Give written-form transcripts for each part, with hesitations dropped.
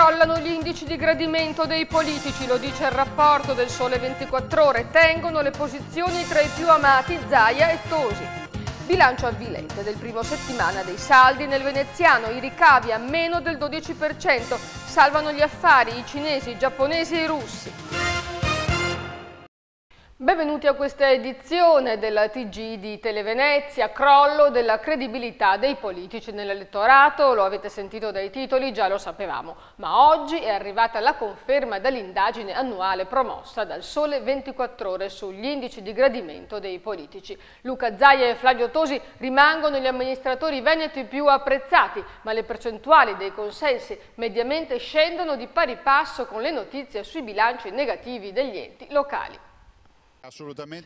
Crollano gli indici di gradimento dei politici, lo dice il rapporto del Sole 24 Ore. Tengono le posizioni tra i più amati Zaia e Tosi. Bilancio avvilente del primo settimana dei saldi nel veneziano, i ricavi a meno del 12%, salvano gli affari i cinesi, i giapponesi e i russi. Benvenuti a questa edizione della TG di Televenezia. Crollo della credibilità dei politici nell'elettorato, lo avete sentito dai titoli, già lo sapevamo, ma oggi è arrivata la conferma dell'indagine annuale promossa dal Sole 24 Ore sugli indici di gradimento dei politici. Luca Zaia e Flavio Tosi rimangono gli amministratori veneti più apprezzati, ma le percentuali dei consensi mediamente scendono di pari passo con le notizie sui bilanci negativi degli enti locali.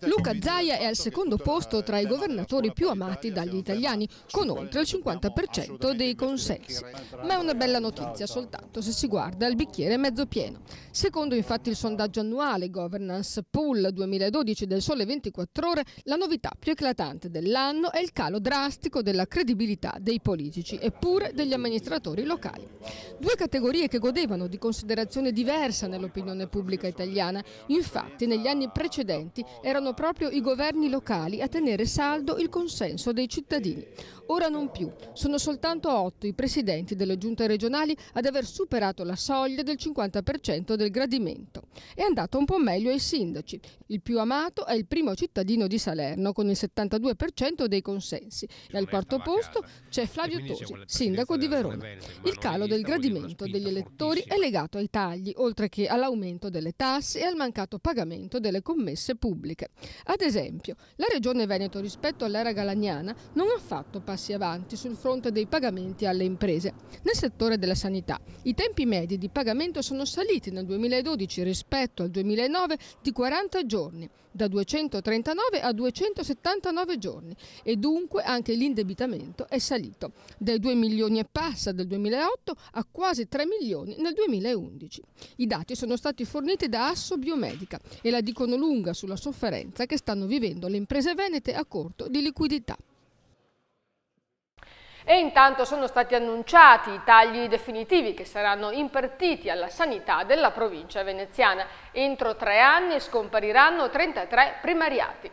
Luca Zaia è al secondo posto tra i governatori più amati dagli italiani, con oltre il 50% dei consensi. Ma è una bella notizia soltanto se si guarda il bicchiere mezzo pieno. Secondo infatti il sondaggio annuale Governance Poll 2012 del Sole 24 Ore, la novità più eclatante dell'anno è il calo drastico della credibilità dei politici e pure degli amministratori locali. Due categorie che godevano di considerazione diversa nell'opinione pubblica italiana. Infatti negli anni precedenti erano proprio i governi locali a tenere saldo il consenso dei cittadini. Ora non più, sono soltanto 8 i presidenti delle giunte regionali ad aver superato la soglia del 50% del gradimento. È andato un po' meglio ai sindaci. Il più amato è il primo cittadino di Salerno con il 72% dei consensi e al quarto posto c'è Flavio Tosi, sindaco di Verona. Il calo del gradimento degli elettori è legato ai tagli, oltre che all'aumento delle tasse e al mancato pagamento delle commesse pubbliche. Ad esempio, la Regione Veneto rispetto all'era galagnana non ha fatto passi avanti sul fronte dei pagamenti alle imprese. Nel settore della sanità, i tempi medi di pagamento sono saliti nel 2012 rispetto al 2009 di 40 giorni, da 239 a 279 giorni, e dunque anche l'indebitamento è salito, dai 2 milioni e passa del 2008 a quasi 3 milioni nel 2011. I dati sono stati forniti da Assobiomedica e la dicono lunga sulla sofferenza che stanno vivendo le imprese venete a corto di liquidità. E intanto sono stati annunciati i tagli definitivi che saranno impartiti alla sanità della provincia veneziana. Entro 3 anni scompariranno 33 primariati.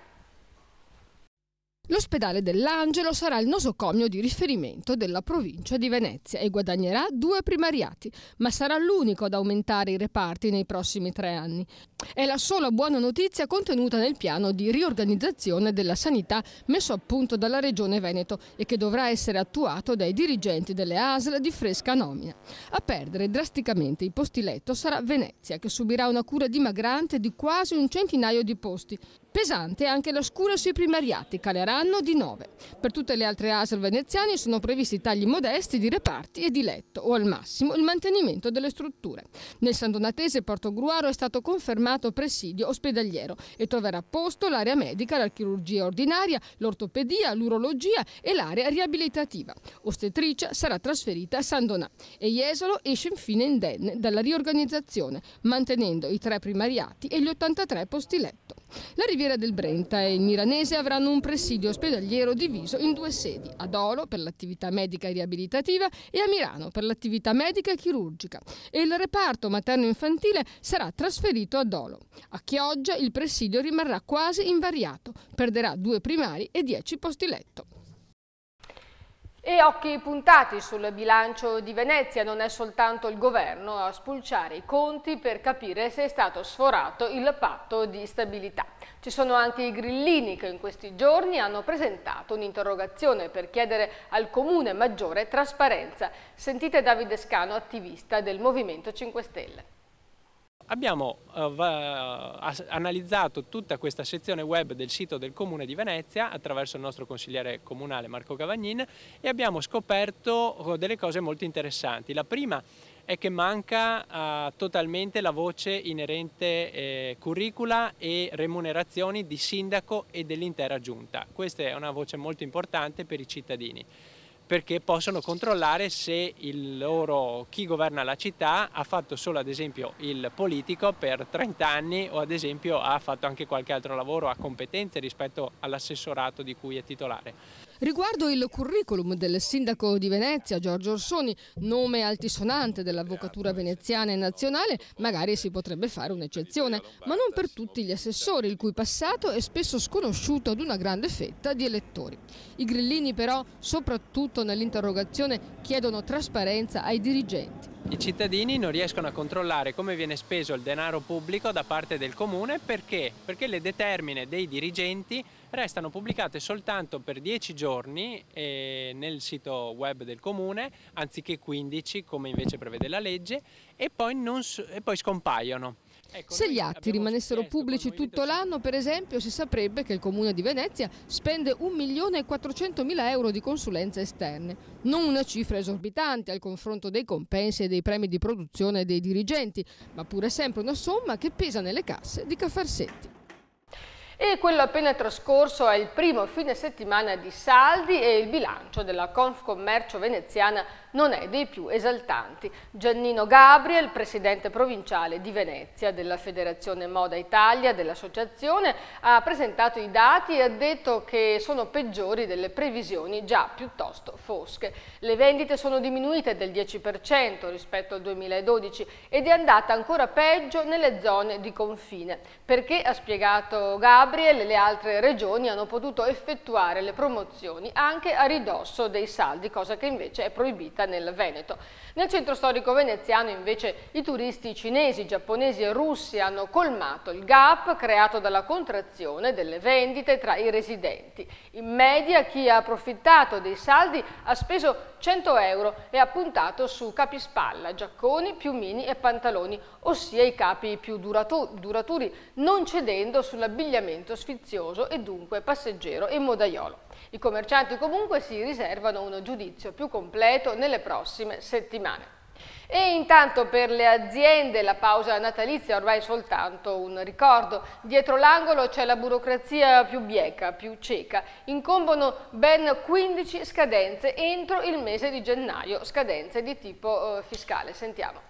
L'ospedale dell'Angelo sarà il nosocomio di riferimento della provincia di Venezia e guadagnerà 2 primariati, ma sarà l'unico ad aumentare i reparti nei prossimi 3 anni. È la sola buona notizia contenuta nel piano di riorganizzazione della sanità messo a punto dalla Regione Veneto e che dovrà essere attuato dai dirigenti delle ASL di fresca nomina. A perdere drasticamente i posti letto sarà Venezia, che subirà una cura dimagrante di quasi un centinaio di posti. Pesante anche la scura sui primariati, caleranno di 9. Per tutte le altre ASL veneziane sono previsti tagli modesti di reparti e di letto o al massimo il mantenimento delle strutture. Nel Sandonatese Portogruaro è stato confermato presidio ospedaliero e troverà posto l'area medica, la chirurgia ordinaria, l'ortopedia, l'urologia e l'area riabilitativa. Ostetricia sarà trasferita a San Donà e Jesolo esce infine indenne dalla riorganizzazione, mantenendo i 3 primariati e gli 83 posti letto. La Riviera del Brenta e il Milanese avranno un presidio ospedaliero diviso in 2 sedi, a Dolo per l'attività medica e riabilitativa e a Milano per l'attività medica e chirurgica, e il reparto materno-infantile sarà trasferito a Dolo. A Chioggia il presidio rimarrà quasi invariato, perderà 2 primari e 10 posti letto. E occhi puntati sul bilancio di Venezia, non è soltanto il governo a spulciare i conti per capire se è stato sforato il patto di stabilità. Ci sono anche i grillini che in questi giorni hanno presentato un'interrogazione per chiedere al Comune maggiore trasparenza. Sentite Davide Scano, attivista del Movimento 5 Stelle. Abbiamo analizzato tutta questa sezione web del sito del Comune di Venezia attraverso il nostro consigliere comunale Marco Cavagnin e abbiamo scoperto delle cose molto interessanti. La prima è che manca totalmente la voce inerente curricula e remunerazioni di sindaco e dell'intera giunta. Questa è una voce molto importante per i cittadini, perché possono controllare se chi governa la città ha fatto solo ad esempio il politico per 30 anni o ad esempio ha fatto anche qualche altro lavoro a competenze rispetto all'assessorato di cui è titolare. Riguardo il curriculum del sindaco di Venezia, Giorgio Orsoni, nome altisonante dell'avvocatura veneziana e nazionale, magari si potrebbe fare un'eccezione, ma non per tutti gli assessori, il cui passato è spesso sconosciuto ad una grande fetta di elettori. I grillini però, soprattutto nell'interrogazione, chiedono trasparenza ai dirigenti. I cittadini non riescono a controllare come viene speso il denaro pubblico da parte del comune perché le determine dei dirigenti restano pubblicate soltanto per 10 giorni nel sito web del comune, anziché 15 come invece prevede la legge, e poi scompaiono. Ecco, se gli atti rimanessero pubblici tutto l'anno, per esempio, si saprebbe che il Comune di Venezia spende 1.400.000 euro di consulenze esterne. Non una cifra esorbitante al confronto dei compensi e dei premi di produzione dei dirigenti, ma pure sempre una somma che pesa nelle casse di Cafarsetti. E quello appena trascorso è il primo fine settimana di saldi e il bilancio della Confcommercio veneziana non è dei più esaltanti. Giannino Gabriel, presidente provinciale di Venezia della Federazione Moda Italia dell'associazione, ha presentato i dati e ha detto che sono peggiori delle previsioni già piuttosto fosche. Le vendite sono diminuite del 10% rispetto al 2012 ed è andata ancora peggio nelle zone di confine, perché, ha spiegato Gabriel, le altre regioni hanno potuto effettuare le promozioni anche a ridosso dei saldi, cosa che invece è proibita nel Veneto. Nel centro storico veneziano invece i turisti cinesi, giapponesi e russi hanno colmato il gap creato dalla contrazione delle vendite tra i residenti. In media chi ha approfittato dei saldi ha speso 100 euro e ha puntato su capispalla, giacconi, piumini e pantaloni, ossia i capi più duraturi, non cedendo sull'abbigliamento sfizioso e dunque passeggero e modaiolo. I commercianti comunque si riservano un giudizio più completo nelle prossime settimane. E intanto per le aziende la pausa natalizia è ormai soltanto un ricordo. Dietro l'angolo c'è la burocrazia più bieca, più cieca. Incombono ben 15 scadenze entro il mese di gennaio, scadenze di tipo fiscale. Sentiamo.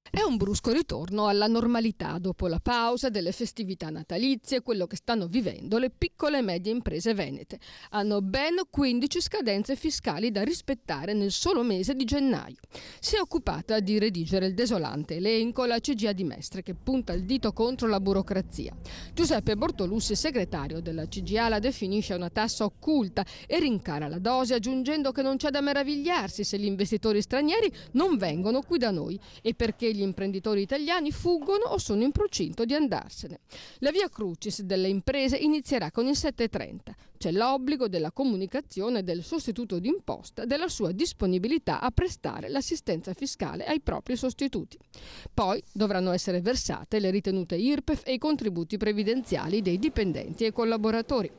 È un brusco ritorno alla normalità dopo la pausa delle festività natalizie, quello che stanno vivendo le piccole e medie imprese venete. Hanno ben 15 scadenze fiscali da rispettare nel solo mese di gennaio. Si è occupata di redigere il desolante elenco la CGIA di Mestre, che punta il dito contro la burocrazia. Giuseppe Bortolussi, segretario della CGIA, la definisce una tassa occulta e rincara la dose, aggiungendo che non c'è da meravigliarsi se gli investitori stranieri non vengono qui da noi e perché gli imprenditori italiani fuggono o sono in procinto di andarsene. La via crucis delle imprese inizierà con il 7.30. C'è l'obbligo della comunicazione del sostituto d'imposta della sua disponibilità a prestare l'assistenza fiscale ai propri sostituti. Poi dovranno essere versate le ritenute IRPEF e i contributi previdenziali dei dipendenti e collaboratori.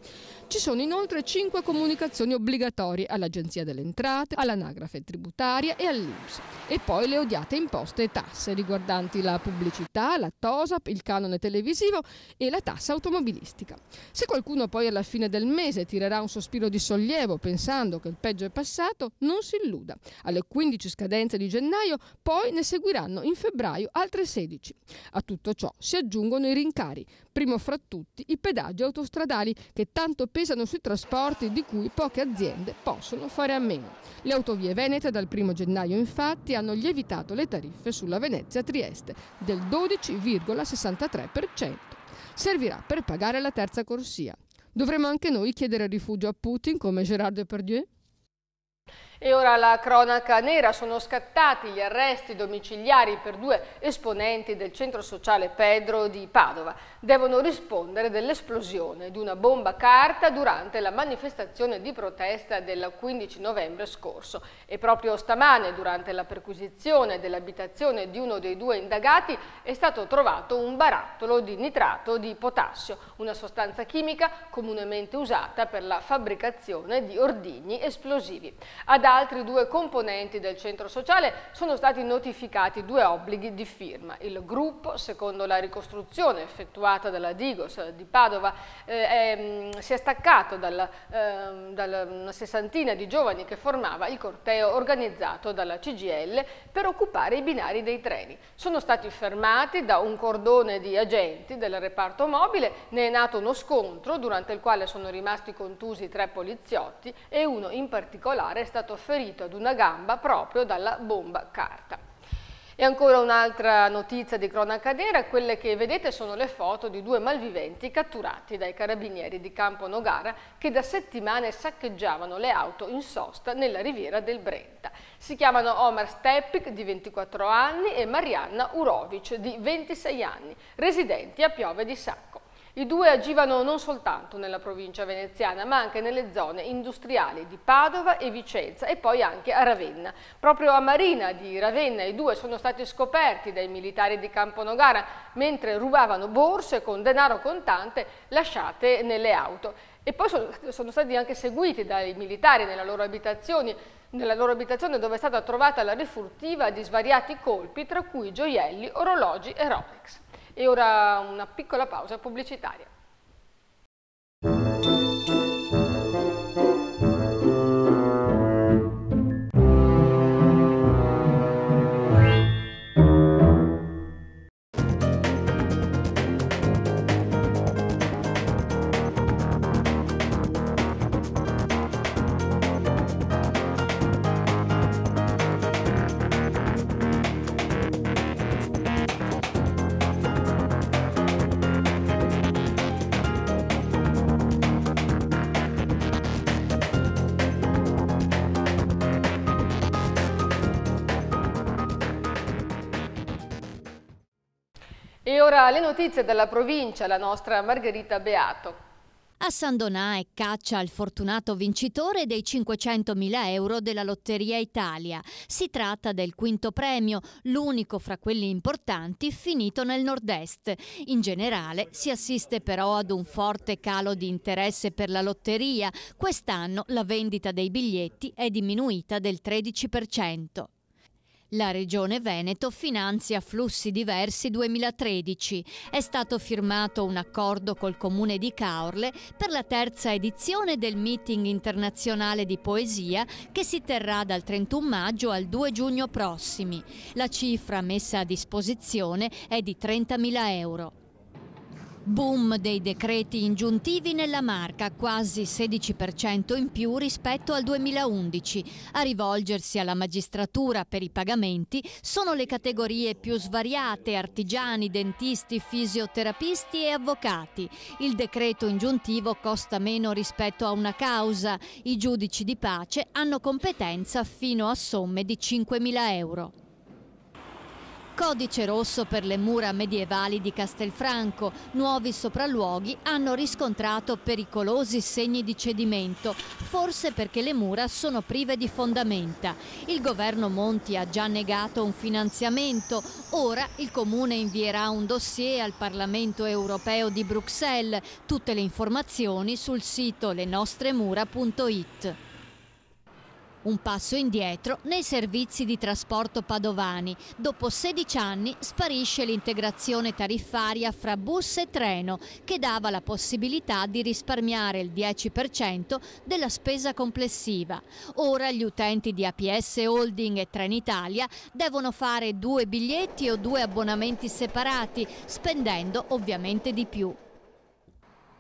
Ci sono inoltre 5 comunicazioni obbligatorie all'Agenzia delle Entrate, all'Anagrafe Tributaria e all'INPS. E poi le odiate imposte e tasse riguardanti la pubblicità, la TOSAP, il canone televisivo e la tassa automobilistica. Se qualcuno poi alla fine del mese tirerà un sospiro di sollievo pensando che il peggio è passato, non si illuda. Alle 15 scadenze di gennaio poi ne seguiranno in febbraio altre 16. A tutto ciò si aggiungono i rincari, primo fra tutti i pedaggi autostradali che tanto pesano sui trasporti di cui poche aziende possono fare a meno. Le autovie venete dal 1 gennaio infatti hanno lievitato le tariffe sulla Venezia-Trieste del 12,63%. Servirà per pagare la terza corsia. Dovremmo anche noi chiedere rifugio a Putin come Gérard Depardieu? E ora la cronaca nera, sono scattati gli arresti domiciliari per 2 esponenti del centro sociale Pedro di Padova. Devono rispondere dell'esplosione di una bomba carta durante la manifestazione di protesta del 15 novembre scorso. E proprio stamane, durante la perquisizione dell'abitazione di uno dei 2 indagati, è stato trovato un barattolo di nitrato di potassio, una sostanza chimica comunemente usata per la fabbricazione di ordigni esplosivi. Ad altri 2 componenti del centro sociale sono stati notificati 2 obblighi di firma. Il gruppo, secondo la ricostruzione effettuata dalla Digos di Padova, si è staccato dalla una sessantina di giovani che formava il corteo organizzato dalla CGIL per occupare i binari dei treni. Sono stati fermati da un cordone di agenti del reparto mobile, ne è nato uno scontro durante il quale sono rimasti contusi 3 poliziotti e uno in particolare è stato ferito ad una gamba proprio dalla bomba carta. E ancora un'altra notizia di cronaca nera, quelle che vedete sono le foto di 2 malviventi catturati dai carabinieri di Campo Nogara che da settimane saccheggiavano le auto in sosta nella riviera del Brenta. Si chiamano Omar Stepik di 24 anni e Marianna Urovic di 26 anni, residenti a Piove di Sacco. I 2 agivano non soltanto nella provincia veneziana, ma anche nelle zone industriali di Padova e Vicenza e poi anche a Ravenna. Proprio a Marina di Ravenna i 2 sono stati scoperti dai militari di Campo Nogara mentre rubavano borse con denaro contante lasciate nelle auto. E poi sono stati anche seguiti dai militari nella loro abitazione dove è stata trovata la refurtiva di svariati colpi, tra cui gioielli, orologi e Rolex. E ora una piccola pausa pubblicitaria. E ora le notizie dalla provincia, la nostra Margherita Beato. A San Donà è caccia al fortunato vincitore dei 500.000 euro della Lotteria Italia. Si tratta del quinto premio, l'unico fra quelli importanti finito nel nord-est. In generale si assiste però ad un forte calo di interesse per la lotteria. Quest'anno la vendita dei biglietti è diminuita del 13%. La Regione Veneto finanzia Flussi Diversi 2013. È stato firmato un accordo col Comune di Caorle per la 3ª edizione del meeting internazionale di poesia che si terrà dal 31 maggio al 2 giugno prossimi. La cifra messa a disposizione è di 30.000 euro. Boom dei decreti ingiuntivi nella Marca, quasi 16% in più rispetto al 2011. A rivolgersi alla magistratura per i pagamenti sono le categorie più svariate: artigiani, dentisti, fisioterapisti e avvocati. Il decreto ingiuntivo costa meno rispetto a una causa. I giudici di pace hanno competenza fino a somme di 5.000 euro. Codice rosso per le mura medievali di Castelfranco. Nuovi sopralluoghi hanno riscontrato pericolosi segni di cedimento, forse perché le mura sono prive di fondamenta. Il governo Monti ha già negato un finanziamento. Ora il Comune invierà un dossier al Parlamento europeo di Bruxelles. Tutte le informazioni sul sito lenostremura.it. Un passo indietro nei servizi di trasporto padovani. Dopo 16 anni sparisce l'integrazione tariffaria fra bus e treno, che dava la possibilità di risparmiare il 10% della spesa complessiva. Ora gli utenti di APS Holding e Trenitalia devono fare 2 biglietti o 2 abbonamenti separati, spendendo ovviamente di più.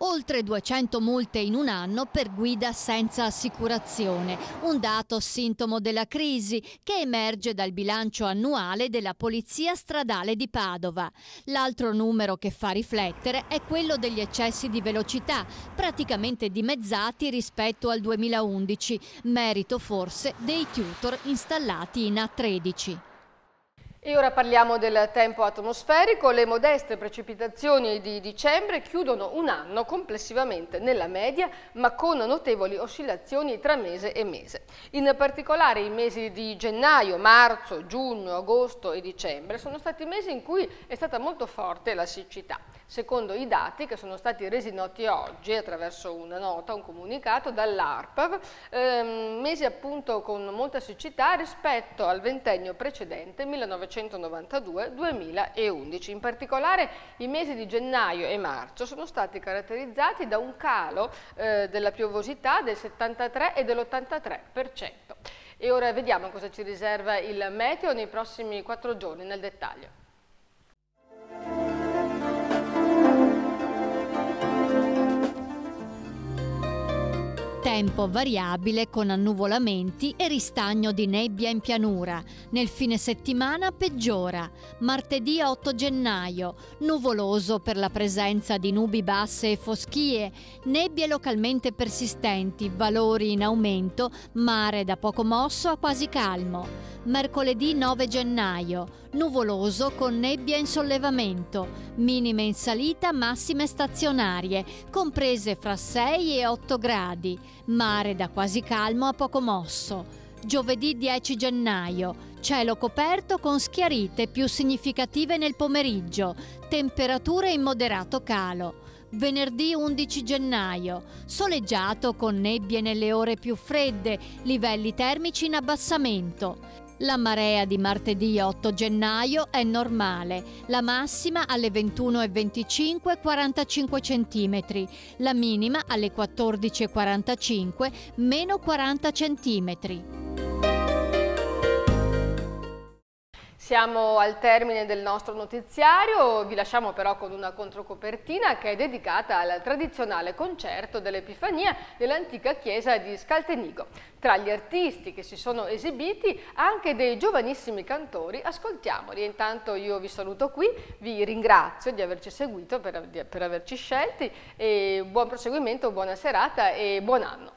Oltre 200 multe in un anno per guida senza assicurazione, un dato sintomo della crisi che emerge dal bilancio annuale della Polizia Stradale di Padova. L'altro numero che fa riflettere è quello degli eccessi di velocità, praticamente dimezzati rispetto al 2011, merito forse dei tutor installati in A13. E ora parliamo del tempo atmosferico. Le modeste precipitazioni di dicembre chiudono un anno complessivamente nella media, ma con notevoli oscillazioni tra mese e mese. In particolare i mesi di gennaio, marzo, giugno, agosto e dicembre sono stati mesi in cui è stata molto forte la siccità. secondo i dati che sono stati resi noti oggi attraverso una nota, un comunicato dall'ARPAV, mesi appunto con molta siccità rispetto al ventennio precedente 1992-2011. In particolare i mesi di gennaio e marzo sono stati caratterizzati da un calo della piovosità del 73 e dell'83%. E ora vediamo cosa ci riserva il meteo nei prossimi 4 giorni nel dettaglio. Tempo variabile con annuvolamenti e ristagno di nebbia in pianura. Nel fine settimana peggiora. Martedì 8 gennaio, nuvoloso per la presenza di nubi basse e foschie, nebbie localmente persistenti, valori in aumento, mare da poco mosso a quasi calmo. Mercoledì 9 gennaio, nuvoloso con nebbia in sollevamento, minime in salita, massime stazionarie, comprese fra 6 e 8 gradi, mare da quasi calmo a poco mosso. Giovedì 10 gennaio, cielo coperto con schiarite più significative nel pomeriggio, temperature in moderato calo. Venerdì 11 gennaio, soleggiato con nebbie nelle ore più fredde, livelli termici in abbassamento. La marea di martedì 8 gennaio è normale, la massima alle 21:25 45 cm, la minima alle 14:45 meno 40 cm. Siamo al termine del nostro notiziario, vi lasciamo però con una controcopertina che è dedicata al tradizionale concerto dell'Epifania dell'antica chiesa di Scaltenigo. Tra gli artisti che si sono esibiti anche dei giovanissimi cantori, ascoltiamoli. Intanto io vi saluto qui, vi ringrazio di averci seguito, per averci scelti, e buon proseguimento, buona serata e buon anno.